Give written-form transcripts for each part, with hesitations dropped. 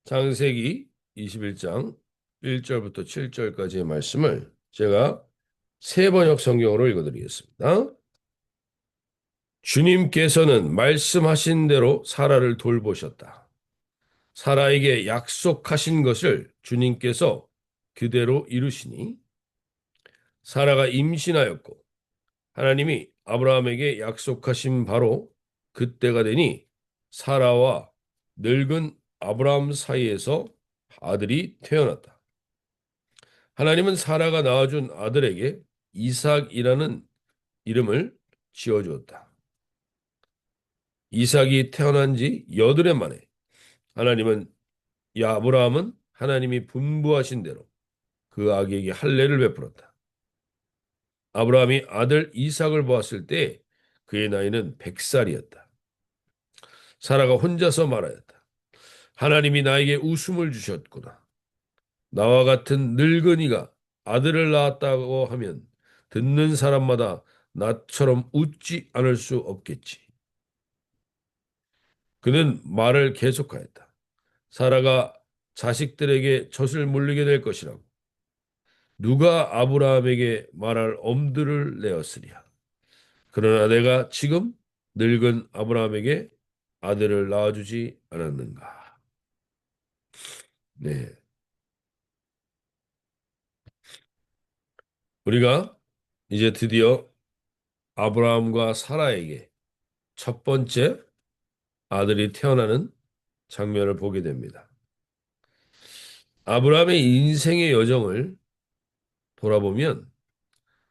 창세기 21장 1절부터 7절까지의 말씀을 제가 세 번역 성경으로 읽어드리겠습니다. 주님께서는 말씀하신 대로 사라를 돌보셨다. 사라에게 약속하신 것을 주님께서 그대로 이루시니 사라가 임신하였고 하나님이 아브라함에게 약속하신 바로 그때가 되니 사라와 늙은 아브라함 사이에서 아들이 태어났다. 하나님은 사라가 낳아준 아들에게 이삭이라는 이름을 지어주었다. 이삭이 태어난 지 8해 만에 하나님은 아브라함은 하나님이 분부하신 대로 그 아기에게 할례를 베풀었다. 아브라함이 아들 이삭을 보았을 때 그의 나이는 100살이었다. 사라가 혼자서 말하였다. 하나님이 나에게 웃음을 주셨구나. 나와 같은 늙은이가 아들을 낳았다고 하면 듣는 사람마다 나처럼 웃지 않을 수 없겠지. 그는 말을 계속하였다. 사라가 자식들에게 젖을 물리게 될 것이라고. 누가 아브라함에게 말할 엄두를 내었으랴. 그러나 내가 지금 늙은 아브라함에게 아들을 낳아주지 않았는가. 네. 우리가 이제 드디어 아브라함과 사라에게 첫 번째 아들이 태어나는 장면을 보게 됩니다. 아브라함의 인생의 여정을 돌아보면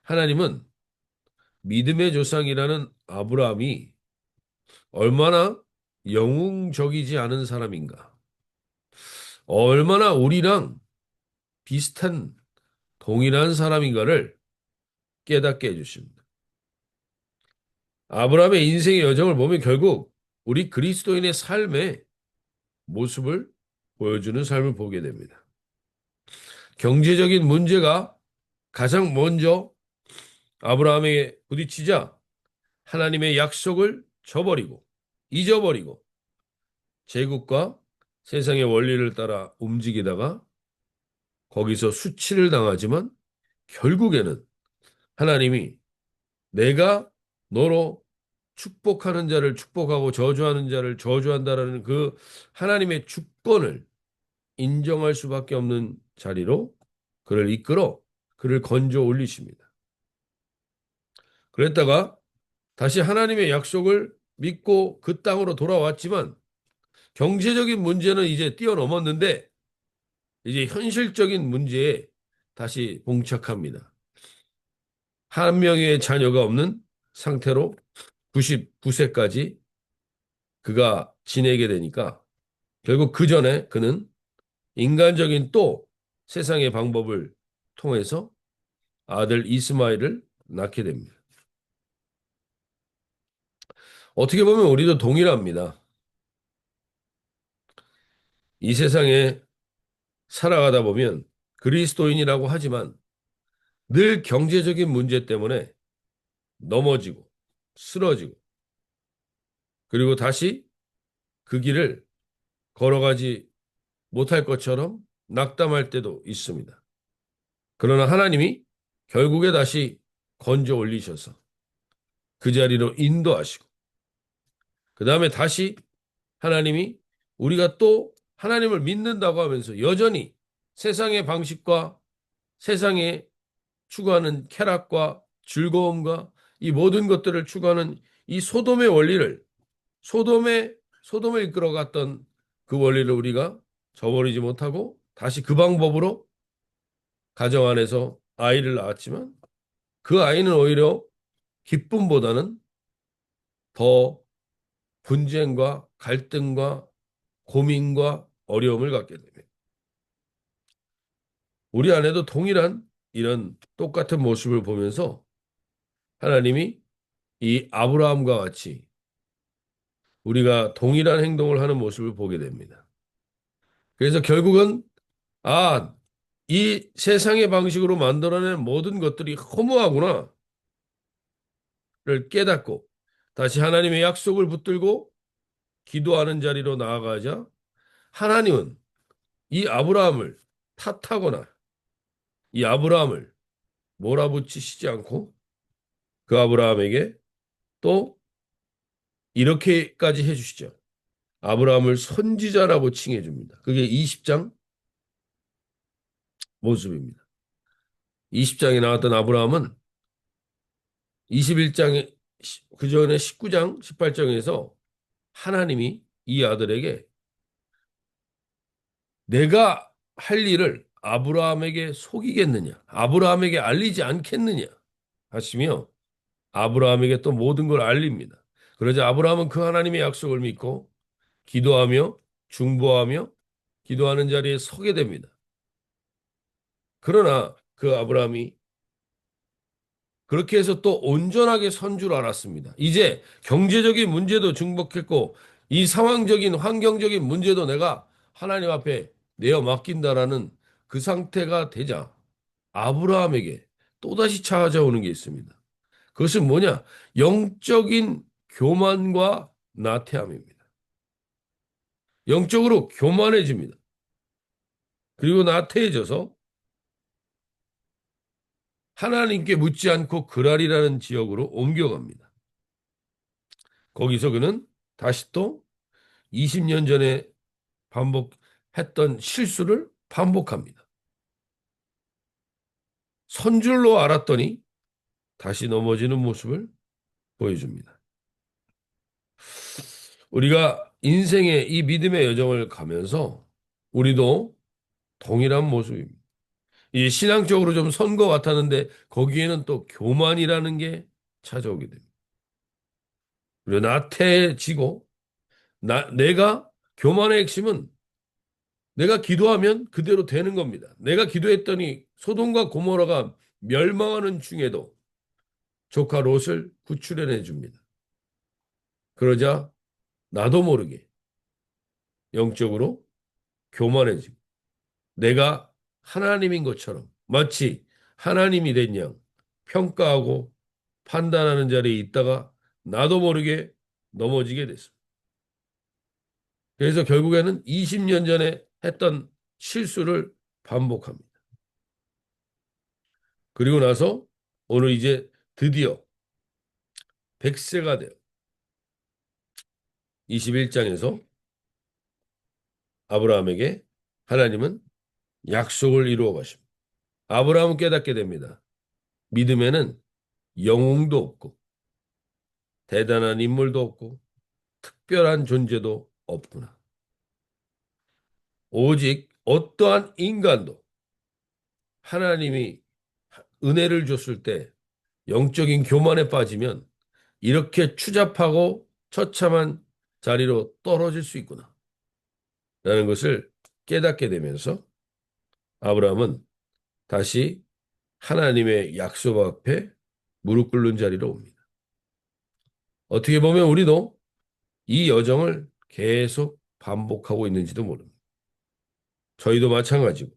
하나님은 믿음의 조상이라는 아브라함이 얼마나 영웅적이지 않은 사람인가, 얼마나 우리랑 비슷한 동일한 사람인가를 깨닫게 해주십니다. 아브라함의 인생의 여정을 보면 결국 우리 그리스도인의 삶의 모습을 보여주는 삶을 보게 됩니다. 경제적인 문제가 가장 먼저 아브라함에게 부딪히자 하나님의 약속을 저버리고 잊어버리고 제국과 세상의 원리를 따라 움직이다가 거기서 수치를 당하지만 결국에는 하나님이 내가 너로 축복하는 자를 축복하고 저주하는 자를 저주한다라는 그 하나님의 주권을 인정할 수밖에 없는 자리로 그를 이끌어 그를 건져 올리십니다. 그랬다가 다시 하나님의 약속을 믿고 그 땅으로 돌아왔지만 경제적인 문제는 이제 뛰어넘었는데 이제 현실적인 문제에 다시 봉착합니다. 한 명의 자녀가 없는 상태로 99세까지 그가 지내게 되니까 결국 그 전에 그는 인간적인 또 세상의 방법을 통해서 아들 이스마엘을 낳게 됩니다. 어떻게 보면 우리도 동일합니다. 이 세상에 살아가다 보면 그리스도인이라고 하지만 늘 경제적인 문제 때문에 넘어지고 쓰러지고 그리고 다시 그 길을 걸어가지 못할 것처럼 낙담할 때도 있습니다. 그러나 하나님이 결국에 다시 건져 올리셔서 그 자리로 인도하시고 그 다음에 다시 하나님이 우리가 또 하나님을 믿는다고 하면서 여전히 세상의 방식과 세상에 추구하는 쾌락과 즐거움과 이 모든 것들을 추구하는 이 소돔의 원리를 소돔을 이끌어갔던 그 원리를 우리가 저버리지 못하고 다시 그 방법으로 가정 안에서 아이를 낳았지만 그 아이는 오히려 기쁨보다는 더 분쟁과 갈등과 고민과 어려움을 갖게 됩니다. 우리 안에도 동일한 이런 똑같은 모습을 보면서 하나님이 이 아브라함과 같이 우리가 동일한 행동을 하는 모습을 보게 됩니다. 그래서 결국은 이 세상의 방식으로 만들어낸 모든 것들이 허무하구나를 깨닫고 다시 하나님의 약속을 붙들고 기도하는 자리로 나아가자 하나님은 이 아브라함을 탓하거나 이 아브라함을 몰아붙이시지 않고 그 아브라함에게 또 이렇게까지 해주시죠. 아브라함을 선지자라고 칭해 줍니다. 그게 20장 모습입니다. 20장에 나왔던 아브라함은 21장에 그 전에 19장 18장에서 하나님이 이 아들에게 내가 할 일을 아브라함에게 속이겠느냐? 아브라함에게 알리지 않겠느냐? 하시며 아브라함에게 또 모든 걸 알립니다. 그러자 아브라함은 그 하나님의 약속을 믿고 기도하며 중보하며 기도하는 자리에 서게 됩니다. 그러나 그 아브라함이 그렇게 해서 또 온전하게 선 줄 알았습니다. 이제 경제적인 문제도 증복했고 이 상황적인 환경적인 문제도 내가 하나님 앞에 내어 맡긴다라는 그 상태가 되자 아브라함에게 또다시 찾아오는 게 있습니다. 그것은 뭐냐? 영적인 교만과 나태함입니다. 영적으로 교만해집니다. 그리고 나태해져서 하나님께 묻지 않고 그랄이라는 지역으로 옮겨갑니다. 거기서 그는 다시 또 20년 전에 반복했던 실수를 반복합니다. 선줄로 알았더니 다시 넘어지는 모습을 보여줍니다. 우리가 인생의 이 믿음의 여정을 가면서 우리도 동일한 모습입니다. 이 신앙적으로 좀 선 것 같았는데 거기에는 또 교만이라는 게 찾아오게 됩니다. 그리고 나태해지고 내가 교만의 핵심은 내가 기도하면 그대로 되는 겁니다. 내가 기도했더니 소돔과 고모라가 멸망하는 중에도 조카 롯을 구출해내 줍니다. 그러자 나도 모르게 영적으로 교만해지고 내가 하나님인 것처럼 마치 하나님이 된 양 평가하고 판단하는 자리에 있다가 나도 모르게 넘어지게 됐습니다. 그래서 결국에는 20년 전에 했던 실수를 반복합니다. 그리고 나서 오늘 이제 드디어 100세가 돼요. 21장에서 아브라함에게 하나님은 약속을 이루어 가십니다. 아브라함은 깨닫게 됩니다. 믿음에는 영웅도 없고 대단한 인물도 없고 특별한 존재도 없구나. 오직 어떠한 인간도 하나님이 은혜를 줬을 때 영적인 교만에 빠지면 이렇게 추잡하고 처참한 자리로 떨어질 수 있구나. 라는 것을 깨닫게 되면서 아브라함은 다시 하나님의 약속 앞에 무릎 꿇는 자리로 옵니다. 어떻게 보면 우리도 이 여정을 계속 반복하고 있는지도 모릅니다. 저희도 마찬가지고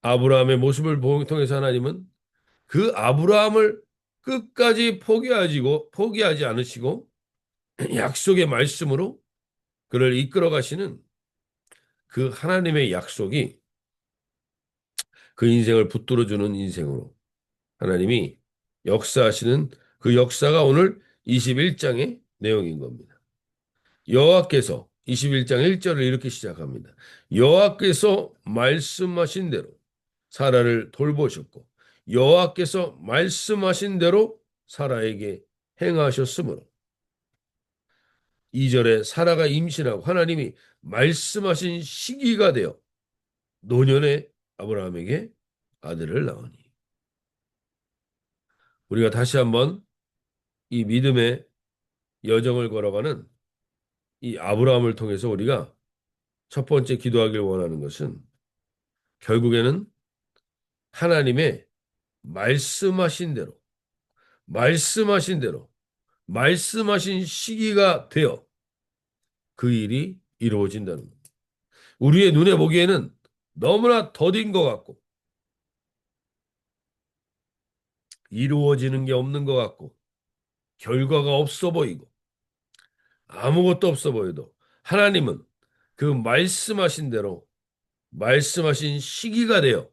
아브라함의 모습을 통해서 하나님은 그 아브라함을 끝까지 포기하지 않으시고 약속의 말씀으로 그를 이끌어 가시는 그 하나님의 약속이 그 인생을 붙들어주는 인생으로 하나님이 역사하시는 그 역사가 오늘 21장의 내용인 겁니다. 여호와께서 21장 1절을 이렇게 시작합니다. 여호와께서 말씀하신 대로 사라를 돌보셨고 여호와께서 말씀하신 대로 사라에게 행하셨으므로 2절에 사라가 임신하고 하나님이 말씀하신 시기가 되어 노년의 아브라함에게 아들을 낳으니 우리가 다시 한번 이 믿음의 여정을 걸어가는 이 아브라함을 통해서 우리가 첫 번째 기도하길 원하는 것은 결국에는 하나님의 말씀하신 대로, 말씀하신 대로, 말씀하신 시기가 되어 그 일이 이루어진다는 겁니다. 우리의 눈에 보기에는 너무나 더딘 것 같고, 이루어지는 게 없는 것 같고, 결과가 없어 보이고, 아무것도 없어 보여도 하나님은 그 말씀하신 대로 말씀하신 시기가 되어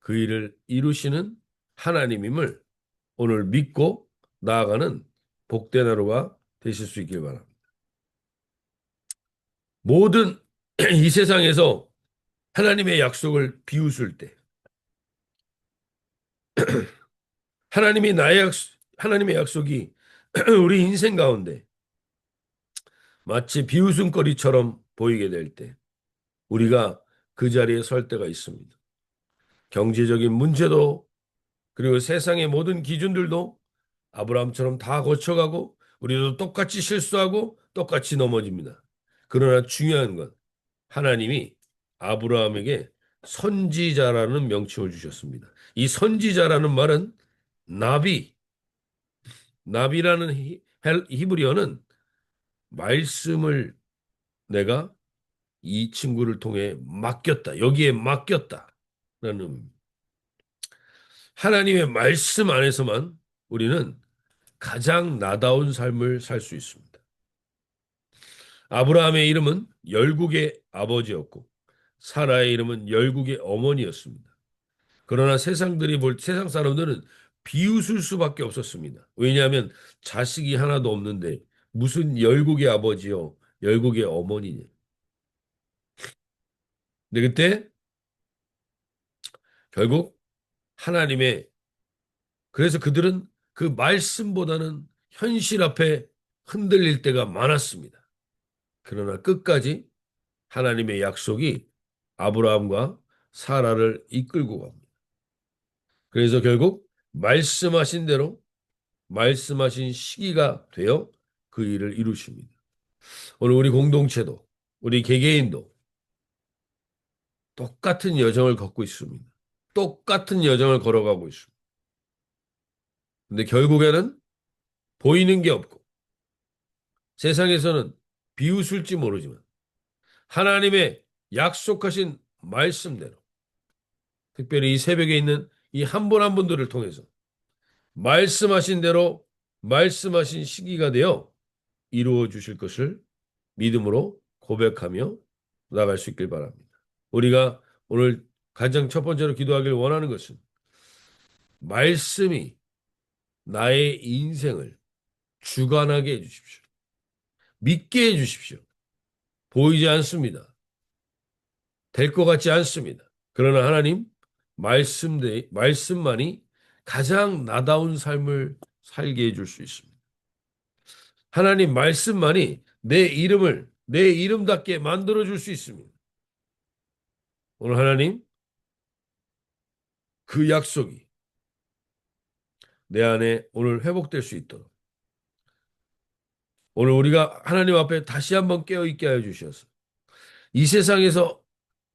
그 일을 이루시는 하나님임을 오늘 믿고 나아가는 복된 하루가 되실 수 있길 바랍니다. 모든 이 세상에서 하나님의 약속을 비웃을 때, 하나님의 약속이 우리 인생 가운데 마치 비웃음거리처럼 보이게 될 때, 우리가 그 자리에 설 때가 있습니다. 경제적인 문제도, 그리고 세상의 모든 기준들도 아브라함처럼 다 거쳐가고, 우리도 똑같이 실수하고 똑같이 넘어집니다. 그러나 중요한 건 하나님이 아브라함에게 선지자라는 명칭을 주셨습니다. 이 선지자라는 말은 나비, 나비라는 히브리어는 말씀을 내가 이 친구를 통해 맡겼다. 여기에 맡겼다라는 의미입니다. 하나님의 말씀 안에서만 우리는 가장 나다운 삶을 살 수 있습니다. 아브라함의 이름은 열국의 아버지였고 사라의 이름은 열국의 어머니였습니다. 그러나 세상 사람들은 비웃을 수밖에 없었습니다. 왜냐하면 자식이 하나도 없는데 무슨 열국의 아버지요, 열국의 어머니냐. 근데 그때 결국 하나님의 그래서 그들은 그 말씀보다는 현실 앞에 흔들릴 때가 많았습니다. 그러나 끝까지 하나님의 약속이 아브라함과 사라를 이끌고 갑니다. 그래서 결국 말씀하신 대로 말씀하신 시기가 되어 그 일을 이루십니다. 오늘 우리 공동체도 우리 개개인도 똑같은 여정을 걷고 있습니다. 똑같은 여정을 걸어가고 있습니다. 근데 결국에는 보이는 게 없고 세상에서는 비웃을지 모르지만 하나님의 약속하신 말씀대로 특별히 이 새벽에 있는 이 한 분 한 분들을 통해서 말씀하신 대로 말씀하신 시기가 되어 이루어 주실 것을 믿음으로 고백하며 나갈 수 있길 바랍니다. 우리가 오늘 가장 첫 번째로 기도하길 원하는 것은 말씀이 나의 인생을 주관하게 해주십시오. 믿게 해주십시오. 보이지 않습니다. 될 것 같지 않습니다. 그러나 하나님 말씀만이 가장 나다운 삶을 살게 해줄 수 있습니다. 하나님 말씀만이 내 이름답게 만들어 줄 수 있습니다. 오늘 하나님 그 약속이 내 안에 오늘 회복될 수 있도록 오늘 우리가 하나님 앞에 다시 한번 깨어 있게 하여 주셔서 이 세상에서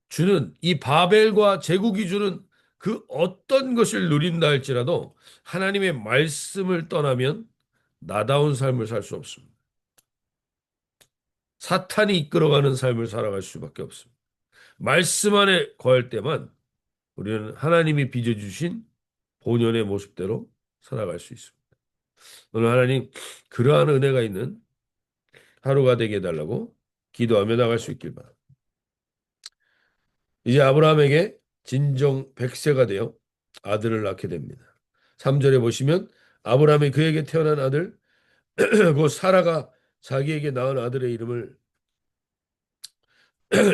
주는 이 바벨과 제국이 주는 그 어떤 것을 누린다 할지라도 하나님의 말씀을 떠나면 나다운 삶을 살 수 없습니다. 사탄이 이끌어가는 삶을 살아갈 수밖에 없습니다. 말씀 안에 거할 때만 우리는 하나님이 빚어주신 본연의 모습대로 살아갈 수 있습니다. 오늘 하나님 그러한 은혜가 있는 하루가 되게 해달라고 기도하며 나갈 수 있길 바랍니다. 이제 아브라함에게 진정 100세가 되어 아들을 낳게 됩니다. 3절에 보시면 아브라함이 그에게 태어난 아들 곧 사라가 자기에게 낳은 아들의 이름을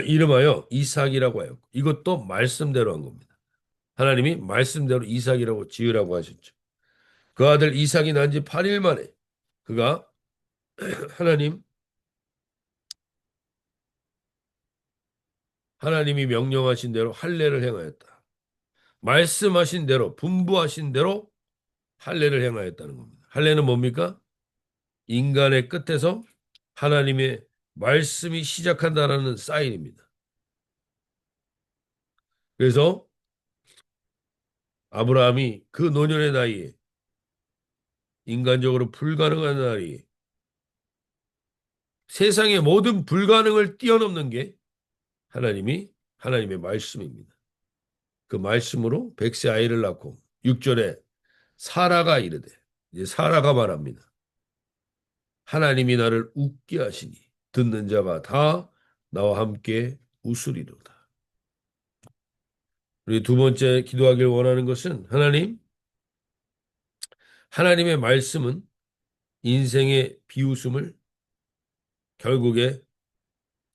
이름하여 이삭이라고 하였고 이것도 말씀대로 한 겁니다. 하나님이 말씀대로 이삭이라고 지으라고 하셨죠. 그 아들 이삭이 난 지 8일 만에 그가 하나님 하나님이 명령하신 대로 할례를 행하였다. 말씀하신 대로 분부하신 대로 할례를 행하였다는 겁니다. 할례는 뭡니까? 인간의 끝에서 하나님의 말씀이 시작한다라는 사인입니다. 그래서 아브라함이 그 노년의 나이에 인간적으로 불가능한 나이에 세상의 모든 불가능을 뛰어넘는 게 하나님의 말씀입니다. 그 말씀으로 100세 아이를 낳고 6절에 사라가 이르되 이제 사라가 말합니다. 하나님이 나를 웃게 하시니 듣는 자가 다 나와 함께 웃으리로다. 우리 두 번째 기도하길 원하는 것은 하나님, 하나님의 말씀은 인생의 비웃음을 결국에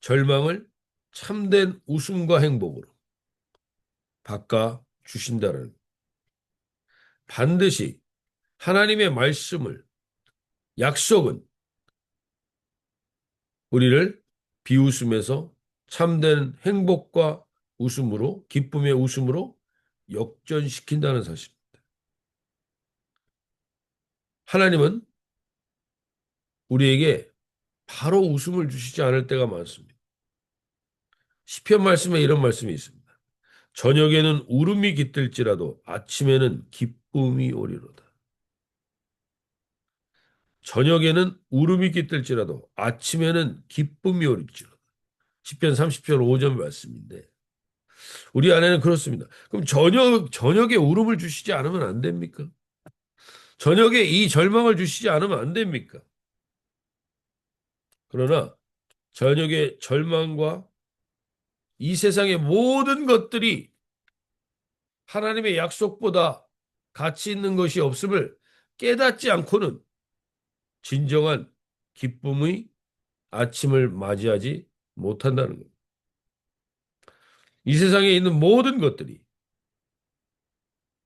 절망을 참된 웃음과 행복으로 바꿔 주신다는 반드시 하나님의 말씀을 약속은 우리를 비웃음에서 참된 행복과 웃음으로 기쁨의 웃음으로 역전시킨다는 사실. 하나님은 우리에게 바로 웃음을 주시지 않을 때가 많습니다. 시편 말씀에 이런 말씀이 있습니다. 저녁에는 울음이 깃들지라도 아침에는 기쁨이 오리로다. 저녁에는 울음이 깃들지라도 아침에는 기쁨이 오리지로다. 시편 30편 5절 말씀인데 우리 안에는 그렇습니다. 그럼 저녁에 울음을 주시지 않으면 안 됩니까? 저녁에 이 절망을 주시지 않으면 안 됩니까? 그러나 저녁에 절망과 이 세상의 모든 것들이 하나님의 약속보다 가치 있는 것이 없음을 깨닫지 않고는 진정한 기쁨의 아침을 맞이하지 못한다는 겁니다. 이 세상에 있는 모든 것들이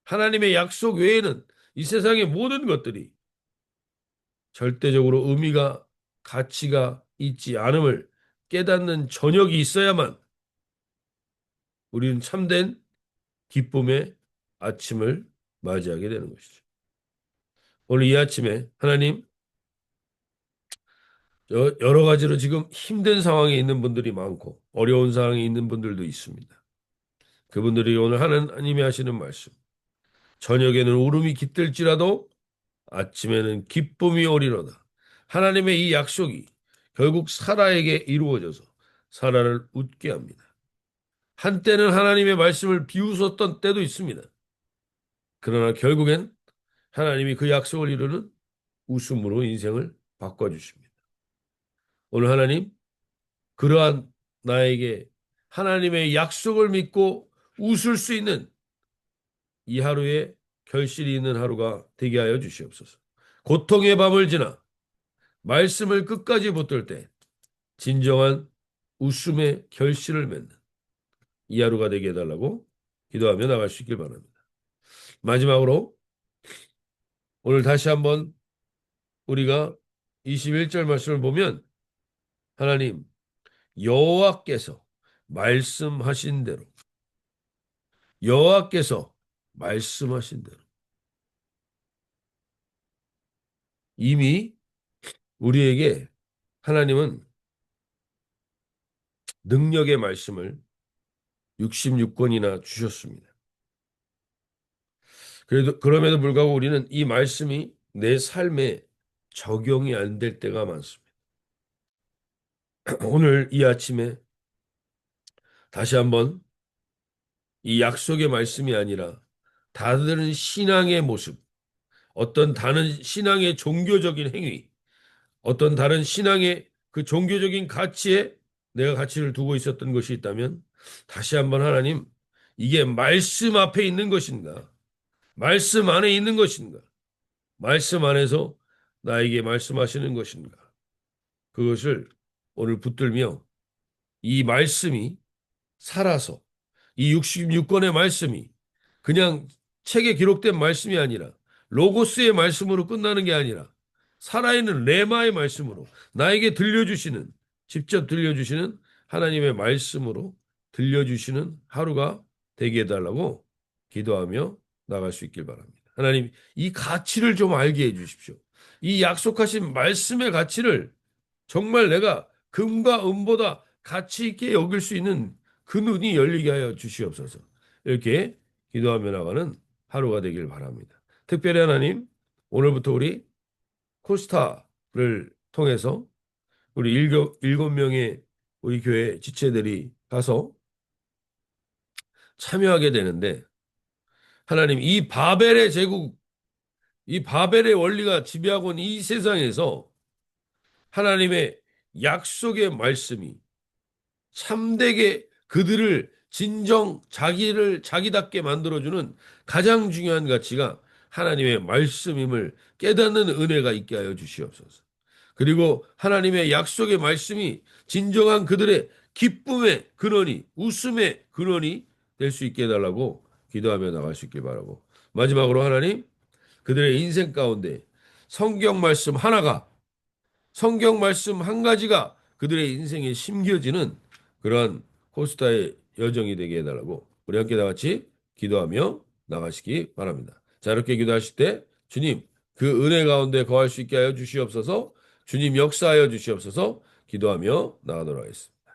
하나님의 약속 외에는 이 세상의 모든 것들이 절대적으로 의미가 가치가 있지 않음을 깨닫는 저녁이 있어야만 우리는 참된 기쁨의 아침을 맞이하게 되는 것이죠. 오늘 이 아침에 하나님 여러 가지로 지금 힘든 상황에 있는 분들이 많고 어려운 상황에 있는 분들도 있습니다. 그분들이 오늘 하나님이 하시는 말씀. 저녁에는 울음이 깃들지라도 아침에는 기쁨이 오리로다. 하나님의 이 약속이 결국 사라에게 이루어져서 사라를 웃게 합니다. 한때는 하나님의 말씀을 비웃었던 때도 있습니다. 그러나 결국엔 하나님이 그 약속을 이루는 웃음으로 인생을 바꿔주십니다. 오늘 하나님, 그러한 나에게 하나님의 약속을 믿고 웃을 수 있는 이 하루에 결실이 있는 하루가 되게 하여 주시옵소서. 고통의 밤을 지나 말씀을 끝까지 붙들 때 진정한 웃음의 결실을 맺는 이 하루가 되게 해달라고 기도하며 나갈 수 있길 바랍니다. 마지막으로 오늘 다시 한번 우리가 21절 말씀을 보면 하나님 여호와께서 말씀하신 대로 여호와께서 말씀하신 대로 이미 우리에게 하나님은 능력의 말씀을 66권이나 주셨습니다. 그럼에도 불구하고 우리는 이 말씀이 내 삶에 적용이 안 될 때가 많습니다. 오늘 이 아침에 다시 한번 이 약속의 말씀이 아니라 다른 신앙의 모습, 어떤 다른 신앙의 종교적인 행위, 어떤 다른 신앙의 그 종교적인 가치에 내가 가치를 두고 있었던 것이 있다면 다시 한번 하나님, 이게 말씀 앞에 있는 것인가? 말씀 안에 있는 것인가? 말씀 안에서 나에게 말씀하시는 것인가? 그것을 오늘 붙들며 이 말씀이 살아서 이 66권의 말씀이 그냥 책에 기록된 말씀이 아니라 로고스의 말씀으로 끝나는 게 아니라 살아있는 레마의 말씀으로 나에게 들려주시는 직접 들려주시는 하나님의 말씀으로 들려주시는 하루가 되게 해달라고 기도하며 나갈 수 있길 바랍니다. 하나님 이 가치를 좀 알게 해주십시오. 이 약속하신 말씀의 가치를 정말 내가 금과 은보다 가치 있게 여길 수 있는 그 눈이 열리게 하여 주시옵소서. 이렇게 기도하며 나가는 하루가 되길 바랍니다. 특별히 하나님, 오늘부터 우리 코스타를 통해서 우리 일곱 명의 우리 교회 지체들이 가서 참여하게 되는데 하나님 이 바벨의 제국, 이 바벨의 원리가 지배하고 있는 이 세상에서 하나님의 약속의 말씀이 참되게 그들을 진정 자기를 자기답게 만들어주는 가장 중요한 가치가 하나님의 말씀임을 깨닫는 은혜가 있게 하여 주시옵소서. 그리고 하나님의 약속의 말씀이 진정한 그들의 기쁨의 근원이, 웃음의 근원이 될 수 있게 해달라고 기도하며 나갈 수 있길 바라고. 마지막으로 하나님, 그들의 인생 가운데 성경 말씀 하나가, 성경 말씀 한 가지가 그들의 인생에 심겨지는 그러한 코스타의 여정이 되게 해달라고 우리 함께 다 같이 기도하며 나가시기 바랍니다. 자, 이렇게 기도하실 때 주님, 그 은혜 가운데 거할 수 있게 하여 주시옵소서. 주님 역사하여 주시옵소서. 기도하며 나가도록 하겠습니다.